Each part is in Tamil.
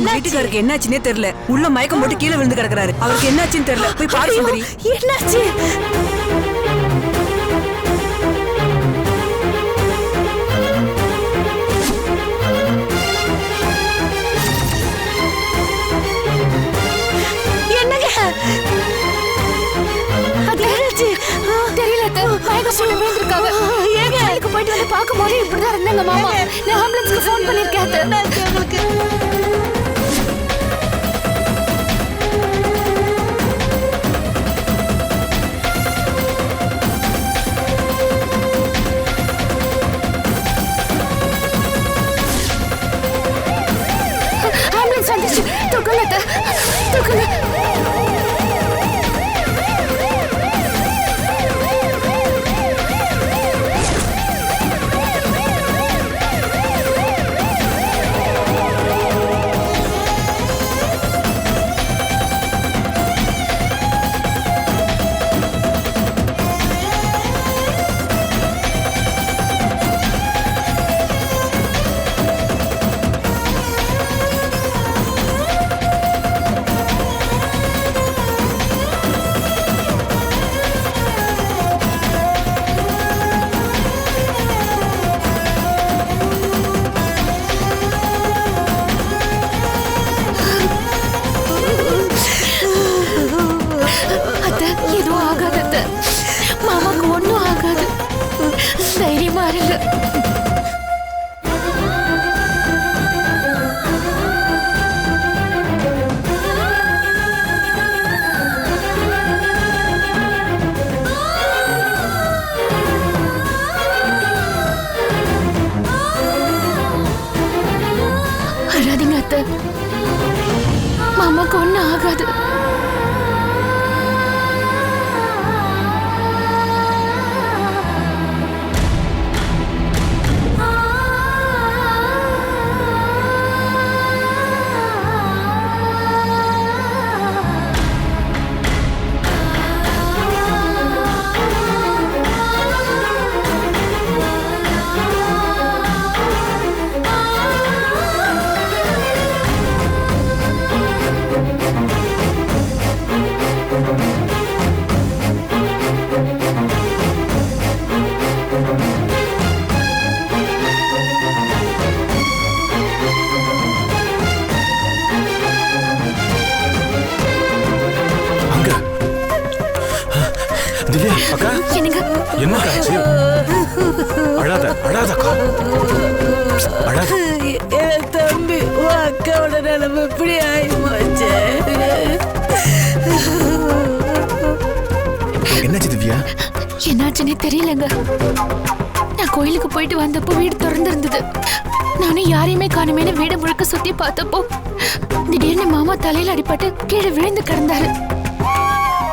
வீட்டுக்காருக்கு என்னாச்சுன்னே தெரியல. உள்ள மயக்கம் போட்டு கீழே விழுந்து கிடக்குறாரு. அவருக்கு என்னாச்சுன்னு தெரியல. போய் பாரு சுந்தரி. என்னாச்சு? என்னங்க தெரியல. மயக்கம் போட்டு விழுந்திருக்காங்க. ஏங்க போயிட்டு வந்து பார்க்கும் போது இப்படிதான் இருந்தாங்க மாமா. நான் ஆம்புலன்ஸ்க்கு ஃபோன் பண்ணிருக்கேன். உங்களுக்கு ஆம்புலன்ஸ் வந்துச்சு. தூக்குங்க தூக்குங்க. எதுவும் ஆகாது. மாமாக்கு ஒன்னும் ஆகாது. தைரியமா இருங்க. அழாதீங்க அத்தை. மாமாக்கு ஒன்னும் ஆகாது. திவ்யா அக்கா, என்னக்கா ஆச்சு? அழாத அழாதக்கா, அழாத. தம்பி அக்காவோட நிலைமை இப்படி ஆயிடுச்சு. என்னாச்சு திவ்யா? என்னாச்சுன்னே தெரியலங்க. நான் கோயிலுக்கு போயிட்டு வந்தப்போ வீடு திறந்து இருந்தது. நானும் யாரையுமே காணுமேனு வீடு முழுக்க சுத்தி பார்த்தப்போ திடீர்னு மாமா தலையில அடிபட்டு கீழே விழுந்து கிடந்தாரு.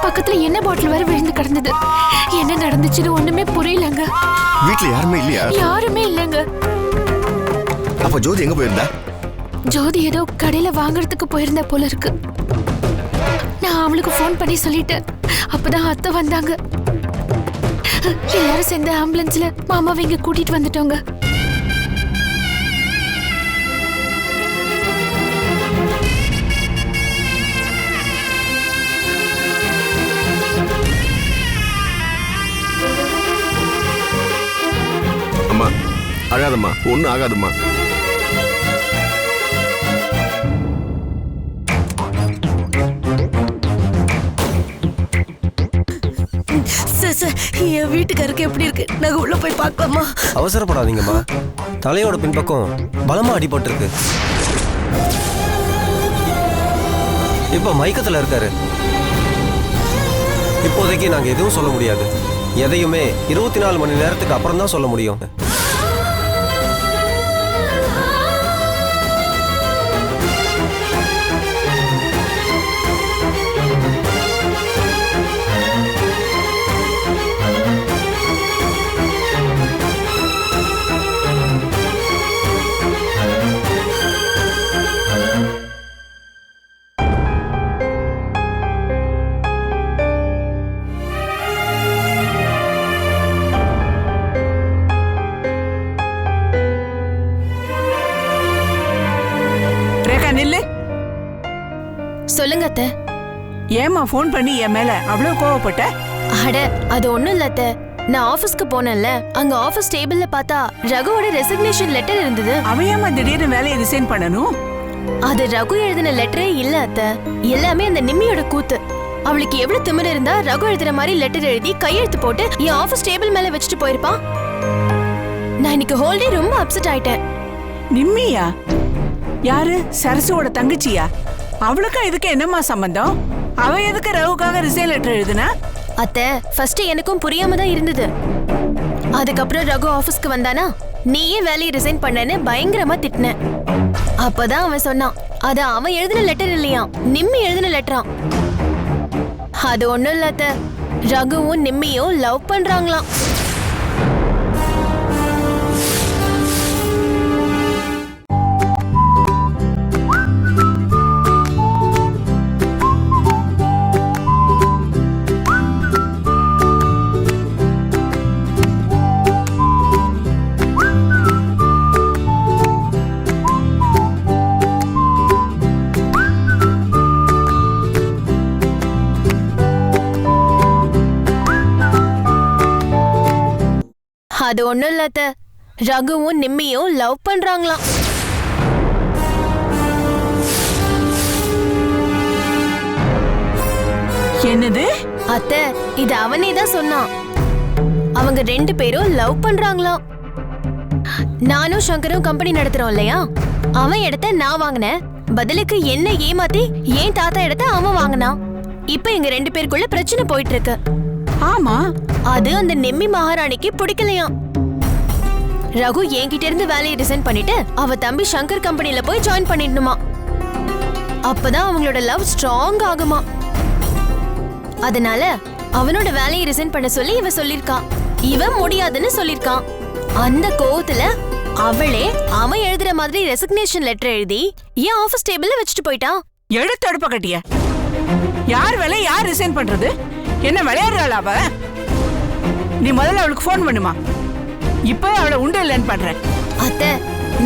பக்கத்துல என்ன பாட்டில் வேற விழுந்து கிடந்தது. என்ன நடந்துச்சுன்னு ஒண்ணுமே புரியலங்க. வீட்ல யாருமே இல்லையா? யாருமே இல்லங்க. அப்ப ஜோதி எங்க போயிருந்தா? ஜோதி ஏதோ கடையில வாங்குறதுக்கு போயிருந்தா போல இருக்கு. நான் அவளுக்கு ஃபோன் பண்ணி சொல்லிட்டேன். அப்பதான் அத்தை வந்தாங்க. எல்லாரும் சேர்ந்து ஆம்புலன்ஸ்ல மாமாவை இங்க கூட்டிட்டு வந்துட்டோங்க. அம்மா அழாதம்மா, ஒன்னும் ஆகாதும்மா. என் வீட்டுக்காருக்கு எப்படி இருக்கு? நாங்க உள்ள போய் பார்க்கலாமா? அவசரப்படாதீங்கம்மா. தலையோட பின்பக்கம் பலமா அடிபட்டிருக்கு. இப்ப மயக்கத்துல இருக்காரு. இப்போதைக்கு நாங்க எதுவும் சொல்ல முடியாது. எதையுமே 24 மணி நேரத்துக்கு அப்புறம் தான் சொல்ல முடியும். அத்தை. ஏமா ஃபோன் பண்ணி என் மேல அவ்வளவு கோவப்பட்ட? அட அது ஒண்ணும் இல்ல அத்தை. நான் ஆபீஸ்க்கு போனேன்ல, அங்க ஆபீஸ் டேபிள்ல பார்த்தா ரகுவோட ரெசிக்னேஷன் லெட்டர் இருந்தது. அவன் ஏமா திடீர்னு வேலையை ரிசைன் பண்ணணும்? அது ரகு எழுதின லெட்டரே இல்ல அத்தை. எல்லாமே அந்த நிம்மியோட கூத்து. அவளுக்கு எவ்வளவு திமிரு இருந்தா ரகு எழுதுற மாதிரி லெட்டர் எழுதி கையெழுத்து போட்டு என் ஆபீஸ் டேபிள் மேல வச்சுட்டு போயிருப்பான். நான் இன்னைக்கு ஹோல் டே ரொம்ப அப்செட் ஆயிட்டேன். நிம்மியா? யாரு? சரசுவோட தங்கச்சியா? அவளுக்கும் இதுக்கு என்னம்மா சம்பந்தம்? அவ எதுக்கு ரகுக்காக ரிசைன் லெட்டர் எழுதுனா? அத்தை, ஃபர்ஸ்ட் எனக்கும் புரியாம தான் இருந்தது. அதுக்கப்புறம் ரகு ஆபீஸ்க்கு வந்தானா, நீயே வேலையை ரிசைன் பண்ணேன்னு பயங்கரமா திட்டினேன். அப்பதான் அவன் சொன்னான், அது அவன் எழுதின லெட்டர் இல்லையா, நிம்மி எழுதின லெட்டராம். அது ஒண்ணும் இல்ல அத்தை, ரகுவும் நிம்மியும் லவ் பண்றாங்களாம். அது ஒண்ணும் இல்ல அத்தை, ரகுவும் நிம்மியும் லவ் பண்றாங்களாம். என்னது? அத்தை, இது அவனே தான் சொன்னான். அவங்க 2 பேரும் லவ் பண்றாங்களாம். நானும் சங்கரும் கம்பெனி நடத்துறோம் இல்லையா, அவன் இடத்த நான் வாங்கினேன். பதிலுக்கு என்ன ஏமாத்தி ஏன் தாத்தா இடத்த அவன் வாங்கினான். இப்ப எங்க 2 பேருக்குள்ள பிரச்சனை போயிட்டு இருக்கு. ஆமா, அது அந்த நிம்மி மகாராணிக்கு பிடிக்கலையாம். ரகு என்கிட்ட இருந்து வேலையை ரிசைன் பண்ணிட்டு அவ தம்பி சங்கர் கம்பெனில போய் ஜாயின் பண்ணிடணுமா. அப்பதான் அவங்களோட லவ் ஸ்ட்ராங் ஆகுமா. அதனால அவனோட வேலையை ரிசைன் பண்ண சொல்லி இவ சொல்லிருக்கான். இவன் முடியாதுன்னு சொல்லிருக்கான். அந்த கோவத்துல அவளே அவன் எழுதுற மாதிரி ரெசிக்னேஷன் லெட்டர் எழுதி என் ஆபீஸ் டேபிள்ல வச்சுட்டு போயிட்டான். எடுத்து அடுப்ப கட்டிய. யார் வேலை யார் ரிசைன் பண்றது? என்ன விளையாடுறாளா அவ? நீ முதல்ல அவளுக்கு போன் பண்ணுமா. இப்ப அவளை உண்டு இல்லைன்னு பண்றேன். அத்தை,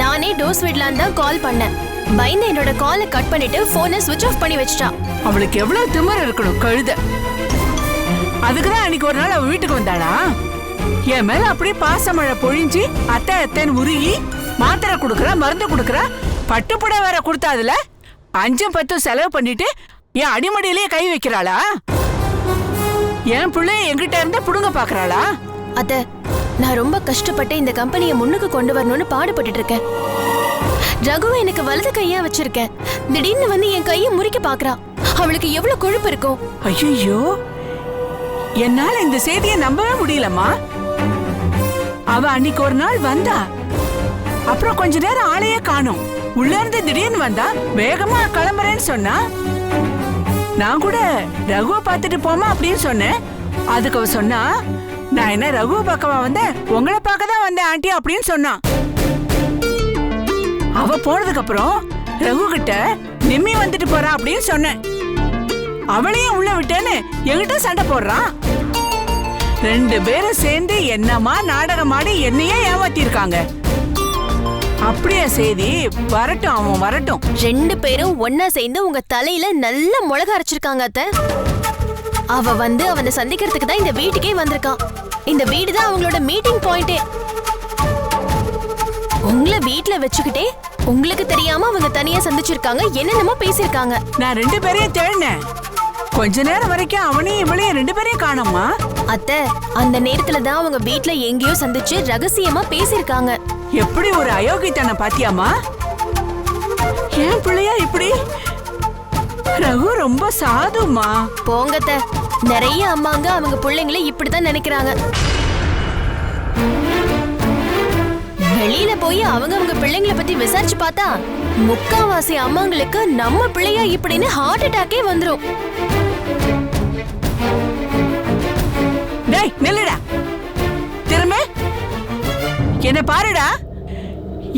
நானே டோஸ் விடலான்னு தான் கால் பண்ணேன். பயந்து என்னோட காலை கட் பண்ணிட்டு போனை ஸ்விட்ச் ஆஃப் பண்ணி வச்சிட்டா. அவளுக்கு எவ்வளவு திமிரு இருக்கணும் கழுத. அதுக்குதான் அன்னைக்கு ஒரு நாள் அவ வீட்டுக்கு வந்தாளா, என் மேல அப்படியே பாசமழை பொழிஞ்சு அத்தை அத்தைன்னு உருகி மாத்திரை குடுக்கற மருந்து குடுக்கற பட்டுப்புடை வேற கொடுத்தாதுல 5-10 செலவு பண்ணிட்டு என் அடிமடியிலேயே கை வைக்கிறாளா? என் பிள்ளைய என்கிட்ட இருந்து புடுங்க பாக்குறாளா? அத்தை, நான் ரொம்ப கஷ்டப்பட்டு இந்த கம்பெனியை முன்னுக்கு கொண்டு வரணும்னு பாடுபட்டு இருக்கேன். ரகுவை எனக்கு வலது கையா வச்சிருக்கேன். திடீர்னு வந்து என் கையை முறிக்க பாக்குறா. அவளுக்கு எவ்வளவு கொழுப்பு இருக்கும். ஐயோ, என்னால இந்த செய்தியை நம்பவே முடியலம்மா. அவ அன்னைக்கு ஒரு நாள் வந்தா, அப்புறம் கொஞ்ச நேரம் ஆளையே காணோம். உள்ள இருந்து திடீர்னு வந்தா, வேகமா கிளம்புறேன்னு சொன்னா. நான் கூட ரகுவை பார்த்துட்டு போமா அப்படின்னு சொன்னேன். அதுக்கு அவ சொன்னா, நான் என்ன ரகுவை பார்க்கவா வந்தேன், உங்களை பார்க்க தான் வந்தேன் ஆண்டி அப்படின்னு சொன்னான். அவ போனதுக்கு அப்புறம் ரகு கிட்ட நிம்மி வந்துட்டு போறா அப்படின்னு சொன்னேன். அவளையும் உள்ள விட்டேன்னு என்கிட்ட சண்டை போடுறான். 2 பேரும் சேர்ந்து என்னமா நாடகமாடி என்னையே ஏமாத்தி இருக்காங்க. அப்படியே செய்தி வரட்டும், அவன் வரட்டும். 2 பேரும் ஒன்னா சேர்ந்து உங்க தலையில நல்ல மிளகா அரைச்சிருக்காங்க அத்தை. அவ வந்து அவனை சந்திக்கிறதுக்கு தான் இந்த வீட்டுக்கே வந்திருக்கான். இந்த வீடு தான் அவங்களோட மீட்டிங் பாயிண்டே. உங்களை வீட்ல வச்சுக்கிட்டே உங்களுக்கு தெரியாம அவங்க தனியா சந்திச்சிருக்காங்க, என்னென்னமோ பேசிருக்காங்க. நான் 2 பேரையும் தேடினேன். கொஞ்ச நேரம் வரைக்கும் அவனையும் இவளையும் 2 பேரையும் காணோம்மா. அத்தை, அந்த நேரத்துல தான் அவங்க வீட்ல எங்கேயோ சந்திச்சு ரகசியமா பேசிருக்காங்க. எப்படி ஒரு அயோக்கியத்தனம் பாத்தியாமா? ஏன் பிள்ளையா இப்படி? ரகு ரொம்ப சாதுமா. போங்க அத்தை, நிறைய அம்மாங்க அவங்க பிள்ளைங்களை இப்படிதான் நினைக்கிறாங்க. வெளியில போய் அவங்க பிள்ளைங்களை பத்தி விசாரிச்சு பார்த்தா முக்காவாசி அம்மாங்களுக்கு நம்ம பிள்ளையா இப்படின்னு ஹார்ட் அட்டாக்கே வந்துரும். டேய் நில்லுடா, திரும்ப என்ன பாருடா.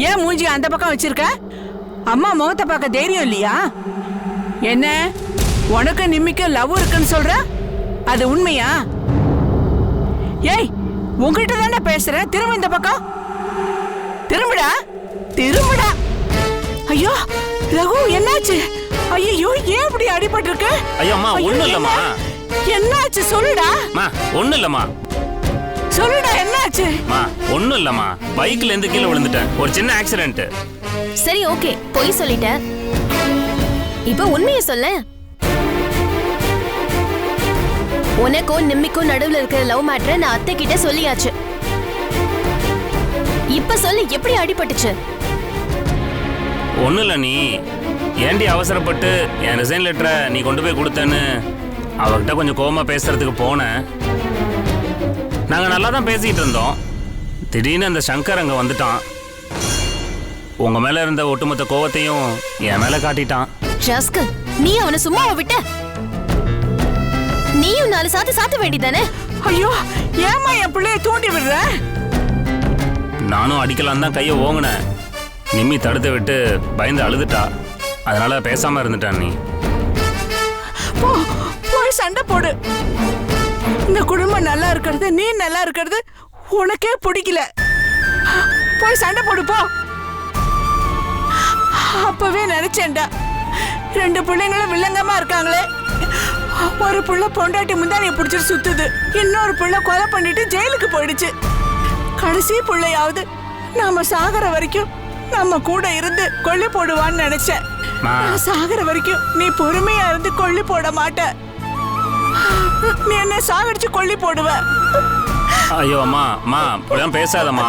ஏன் மூஞ்சி அந்த பக்கம் வச்சிருக்க? அம்மா முகத்தை பார்க்க தைரியம் இல்லையா? என்ன உனக்கு நிம்மிக்கு லவ் இருக்குன்னு சொல்ற, அது உண்மையா? ஏய், உங்ககிட்ட தானே பேசுறேன், திரும்ப இந்த பக்கம் திரும்புடா, திரும்புடா. ஐயோ ரகு, என்னாச்சு? ஐயோ ஏன் இப்படி அடிபட்டு இருக்கு? ஐயோ அம்மா ஒண்ணும் இல்லம்மா. என்னாச்சு சொல்லுடா. அம்மா ஒண்ணும் இல்லம்மா. சொல்லுடா என்னாச்சு? அம்மா ஒண்ணும் இல்லம்மா. பைக்ல இருந்து கீழே விழுந்துட்டேன். ஒரு சின்ன ஆக்சிடென்ட். சரி ஓகே, பொய் சொல்லிட்ட. இப்ப உண்மையை சொல்ல. உனக்கும் நிம்மிக்கும் நடுவுல இருக்கிற லவ் மேட்டரை நான் அத்தை கிட்ட சொல்லியாச்சு. இப்ப சொல்லு, எப்படி அடிபட்டுச்சு? ஒண்ணும் இல்ல. நீ ஏண்டி அவசரப்பட்டு என் ரிசைன் லெட்டரை நீ கொண்டு போய் கொடுத்தேன்னு அவகிட்ட கொஞ்சம் கோவமா பேசுறதுக்கு போனேன். நாங்க நல்லா தான் பேசிட்டு இருந்தோம். திடீர்னு அந்த சங்கர் அங்க வந்துட்டான். உங்க மேல இருந்த ஒட்டுமொத்த கோவத்தையும் என் மேல காட்டிட்டான். ராஸ்கல், நீ அவனை சும்மாவா விட்ட? நீயும் 4 சாத்த வேண்டியதானே? ஐயோ ஏமா என் பிள்ளைய தூண்டி விடுற? நானும் அடிக்கலாம் தான் கையை ஓங்கினேன். நிம்மி தடுத்து விட்டு பயந்து அழுதுட்டா. அதனால பேசாம இருந்துட்டான். நீ போய் சண்டை போடு. இந்த குடும்பம் நல்லா இருக்கிறது, நீ நல்லா இருக்கிறது உனக்கே பிடிக்கல. போய் சண்டை போடு போ. அப்பவே நினைச்சேன்டா, 2 பிள்ளைங்களும் வில்லங்கமா இருக்காங்களே. ஒரு புள்ள பொண்டாட்டி முந்தானிய பிடிச்சிட்டு சுத்துது, இன்னொரு புள்ள கொலை பண்ணிட்டு ஜெயிலுக்கு போயிடுச்சு. கடைசி பிள்ளையாவது நாம சாகர வரைக்கும் நம்ம கூட இருந்து கொல்லி போடுவான்னு நினைச்சேன். நான் சாகர வரைக்கும் நீ பொறுமையா இருந்து கொல்லி போட மாட்ட. நீ என்ன சாகடிச்சு கொல்லி போடுவ. ஐயோ அம்மா அம்மா இப்படிலாம் பேசாதம்மா.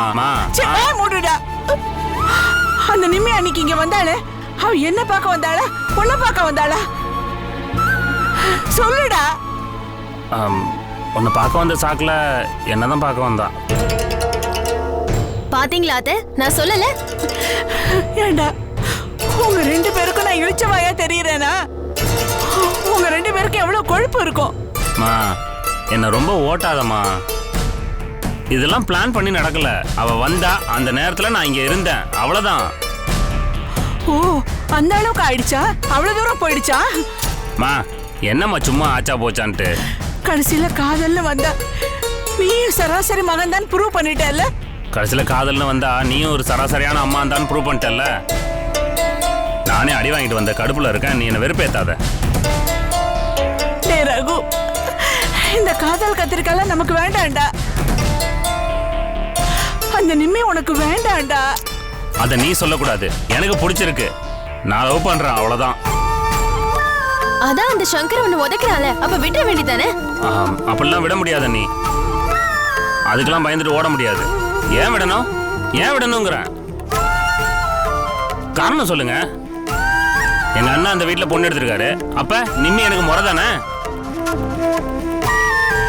மூடுடா. அந்த நிம்மி அன்னைக்கு இங்க வந்தாளே, அவ என்ன பார்க்க வந்தாளா உன்னை பார்க்க வந்தாளா? சொல்லுடா. உன்னை பார்க்க வந்த சாக்குல என்னதான் பார்க்க வந்தா. பாத்தீங்களா அத்தை, நான் சொல்லல? ஏண்டா உங்க 2 பேருக்கும் நான் இழிச்சவாயா தெரியறேனா? உங்க 2 பேருக்கு எவ்வளவு கொழுப்பு இருக்கும். மா என்ன ரொம்ப ஓட்டாதம்மா. இதெல்லாம் பிளான் பண்ணி நடக்கல. அவ வந்தா அந்த நேரத்துல நான் இங்க இருந்தேன், அவ்வளவுதான். ஓ அந்த அளவுக்கு ஆயிடுச்சா? அவ்வளவு தூரம் போயிடுச்சா? மா என்னம்மா சும்மா ஆச்சா போச்சான்ட்டு. கடைசியில காதல்னு வந்தா நீ சராசரி மகன் தான் ப்ரூவ் பண்ணிட்டல. கடைசியில காதல்னு வந்தா நீயும் ஒரு சராசரியான அம்மா தான் ப்ரூவ் பண்ணிட்டல. நானே அடி வாங்கிட்டு வந்த கடுப்புல இருக்கேன். நீ என்ன வெறுப்பேத்தாத. டேய் ரகு, இந்த காதல் கத்திரிக்காலாம் நமக்கு வேண்டாம்டா. அந்த நிம்மி உனக்கு வேண்டாம்டா. அத நீ சொல்லக்கூடாது. எனக்கு பிடிச்சிருக்கு, நான் லவ் பண்றேன், அவ்வளவுதான். அதான் அந்த சங்கர் ஒன்னு உதைக்கிறாள, அப்ப விட வேண்டியதானே? அப்படிலாம் விட முடியாத. நீ அதுக்கெல்லாம் பயந்துட்டு ஓட முடியாது. ஏன் விடணும்? ஏன் விடணுங்கிற காரணம் சொல்லுங்க. எங்க அண்ணா அந்த வீட்டுல பொண்ணு எடுத்திருக்காரு. அப்ப நிம்மி எனக்கு முறை தானே.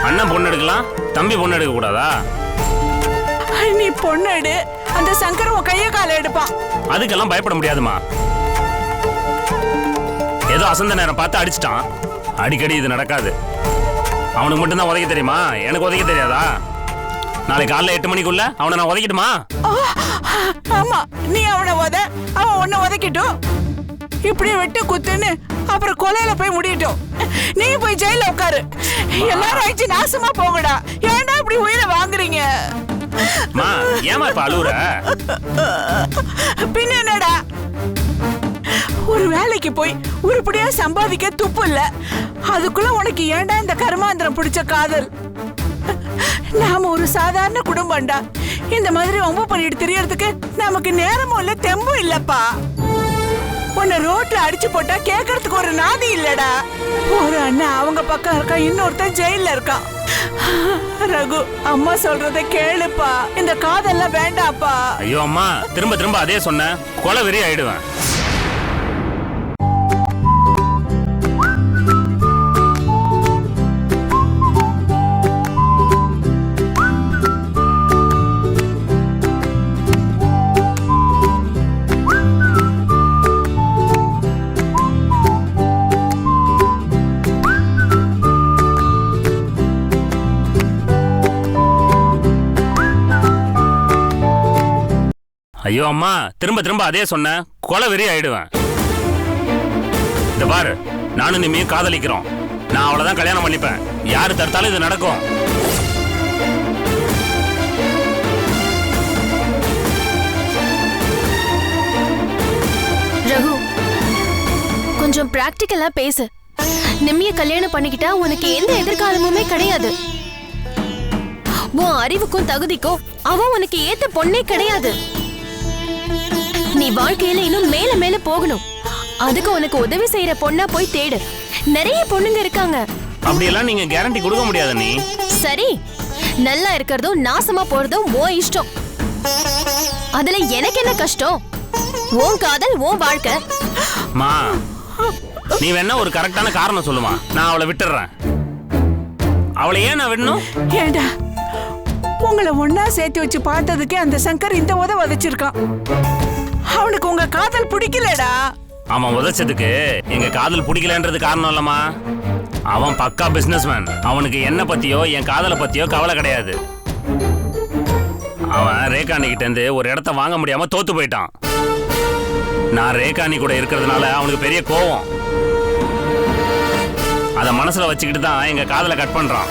அண்ணன் பொண்ணு எடுக்கலாம், தம்பி பொண்ணு எடுக்க கூடாதா? நீ பொண்ணு எடு, அந்த சங்கர் உன் கைய கால எடுப்பான். அதுக்கெல்லாம் பயப்பட முடியாதுமா. ஏதோ அசந்த நேரம் பார்த்து அடிச்சிட்டான். அடிக்கடி இது நடக்காது. அவனுக்கு மட்டும்தான் உதைக்க தெரியுமா? எனக்கு உதைக்க தெரியாதா? நாளைக்கு காலைல 8 மணிக்குள்ள அவனை நான் உதைக்கட்டுமா? ஆமா, நீ அவனை உத, அவன் உன்னை உதைக்கட்டும். இப்படி வெட்டு குத்துன்னு அப்புறம் கொலையில போய் முடியட்டும். நீ போய் ஜெயில உட்காரு. எல்லாரும் ஆயிடுச்சு, நாசமா போங்கடா. ஏன்டா இப்படி உயிரை வாங்குறீங்க? ஏமா இப்ப அழுவுற? பின்ன என்னடா, ஒரு வேலைக்கு போய் உருப்படியா சம்பாதிக்க துப்பு இல்ல, அதுக்குள்ள உனக்கு ஏன்டா இந்த கர்மாந்திரம் பிடிச்ச காதல்? நாம ஒரு சாதாரண குடும்பம்டா. இந்த மாதிரி வம்பு பண்ணிட்டு தெரியறதுக்கு நமக்கு நேரமும் இல்ல, தெம்பும் இல்லப்பா. உன்னை ரோட்ல அடிச்சு போட்டா கேட்கறதுக்கு ஒரு நாதி இல்லடா. ஒரு அண்ணன் அவங்க பக்கம் இருக்கான், இன்னொருத்தன் ஜெயில இருக்கான். ரகு, அம்மா சொல்றத கேளுப்பா. இந்த காதெல்லாம் வேண்டாப்பா. ஐயோ அம்மா, திரும்ப திரும்ப அதே சொன்ன, கொலை வெறி ஆயிடுவேன். ஐயோ அம்மா, திரும்ப திரும்ப அதே சொன்ன, கொலை வெறி ஆயிடுவேன். இந்த பாரு, நானும் நிம்மியும் காதலிக்கிறோம். நான் அவ்வளவுதான் கல்யாணம் பண்ணிப்பேன். யாரு தடுத்தாலும் இது நடக்கும். ரகு, கொஞ்சம் கொஞ்சம் பிராக்டிக்கலா பேசு. நிம்மிய கல்யாணம் பண்ணிக்கிட்டா உனக்கு எந்த எதிர்காலமுமே கிடையாது. உன் அறிவுக்கும் தகுதிக்கும் அவ உனக்கு ஏத்த பொண்ணே கிடையாது. நீ வாழ்க்கையில இன்னும் மேல மேல போகணும். அதுக்கு உனக்கு உதவி செய்யற பொண்ணா போய் தேடு. நிறைய பொண்ணுங்க இருக்காங்க. அப்படியெல்லாம் நீங்க கேரண்டி கொடுக்க முடியாது நீ. சரி, நல்லா இருக்கிறதும் நாசமா போறதும் உன் இஷ்டம். அதுல எனக்கு என்ன கஷ்டம்? உன் காதல் உன் வாழ்க்கை. மா, நீ வேணா ஒரு கரெக்டான காரணம் சொல்லுமா, நான் அவளை விட்டுறேன். அவளை ஏன் நான் விடணும்? ஏண்டா உங்களை ஒன்னா சேர்த்து வச்சு பார்த்ததுக்கே அந்த சங்கர் இந்த உதச்சிருக்கான். அவனுக்கு உங்க காதல் பிடிக்கலடா. அவன் உதைச்சதுக்கு எங்க காதல் பிடிக்கலன்றது காரணம் இல்லம்மா. அவன் பக்கா பிசினஸ்மேன். அவனுக்கு என்ன பத்தியோ என் காதலை பத்தியோ கவலை கிடையாது. அவன் ரேகாணி கிட்ட இருந்து ஒரு இடத்த வாங்க முடியாம தோத்து போயிட்டான். நான் ரேகாணி கூட இருக்கிறதுனால அவனுக்கு பெரிய கோவம். அத மனசுல வச்சுக்கிட்டு தான் எங்க காதலை கட் பண்றான்.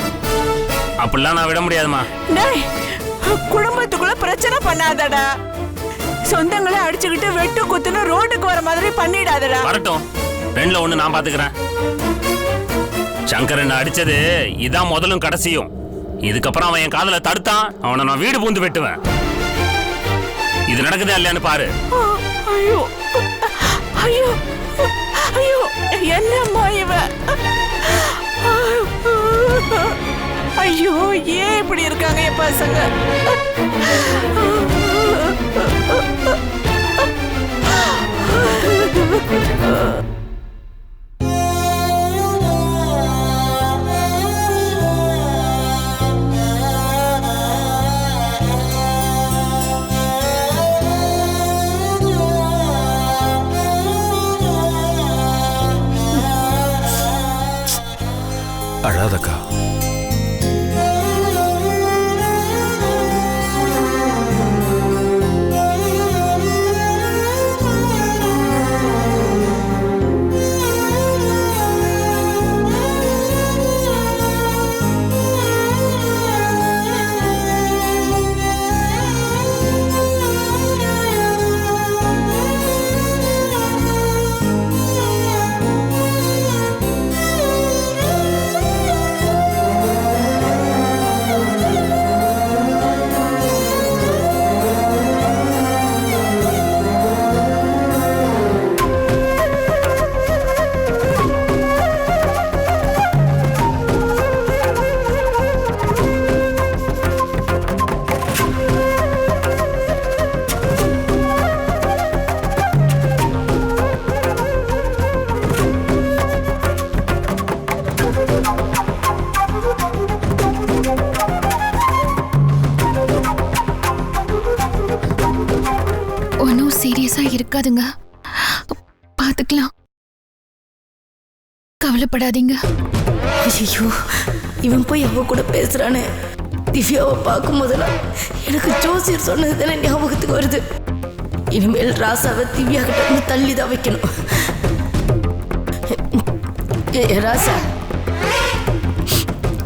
அப்படிலாம் நான் விட முடியாதுமா. டேய், குடும்பத்துக்குள்ள பிரச்சனை பண்ணாதடா. சொந்தங்களை அடிச்சுக்கிட்டு வெட்டு குத்துன்னு ரோட்டுக்கு வர மாதிரி பண்ணிடாதடா. வரட்டும், ரெண்டுல ஒண்ணு நான் பாத்துக்கிறேன். சங்கர் என்ன அடிச்சது இதான் முதலும் கடைசியும். இதுக்கப்புறம் அவன் என் காதலை தடுத்தான், அவனை நான் வீடு பூந்து வெட்டுவேன். இது நடக்குதா இல்லையான்னு பாரு. ஐயோ ஐயோ ஐயோ, என்னம்மா இவ? ஐயோ, ஏன் இப்படி இருக்காங்க என் பசங்க? அழாதக்கா. ஒன்னும் சீரியஸா இருக்காதுங்க, பாத்துக்கலாம், கவலைப்படாதீங்க. ஐயோ, இவன் போய் அவ கூட பேசுறானே. திவ்யாவை பார்க்கும் போதெல்லாம் எனக்கு ஜோசியர் சொன்னது தானே ஞாபகத்துக்கு வருது. இனிமேல் ராசாவை திவ்யா கிட்ட இருந்து தள்ளி தான் வைக்கணும். ராசா,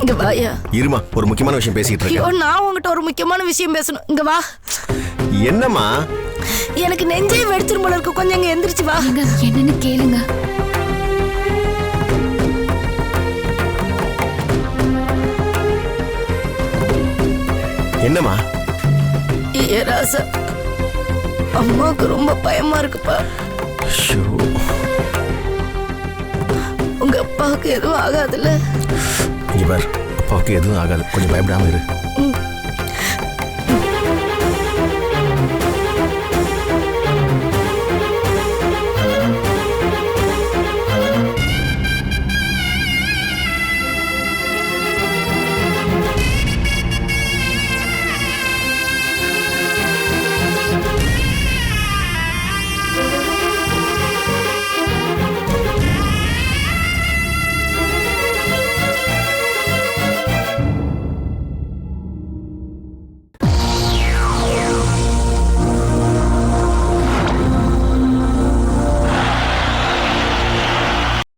இங்க வாயா. இருமா, ஒரு முக்கியமான விஷயம் பேசிட்டு ஐயோ, இருக்கேன். நான் உங்ககிட்ட ஒரு முக்கியமான விஷயம் பேசணும். இங்க வா. என்னம்மா? எனக்கு நெஞ்சே வெடிச்சிரும் போல இருக்கு. கொஞ்சம் இங்க எந்திரிச்சு வா. நீங்க என்னன்னு கேளுங்க. என்னம்மா? ராசா, அம்மாவுக்கு ரொம்ப பயமா இருக்குப்பா. உங்க அப்பாவுக்கு எதுவும் ஆகாதுல்ல? இங்க பார், அப்பாவுக்கு எதுவும் ஆகாது, கொஞ்சம் பயப்படாம இரு.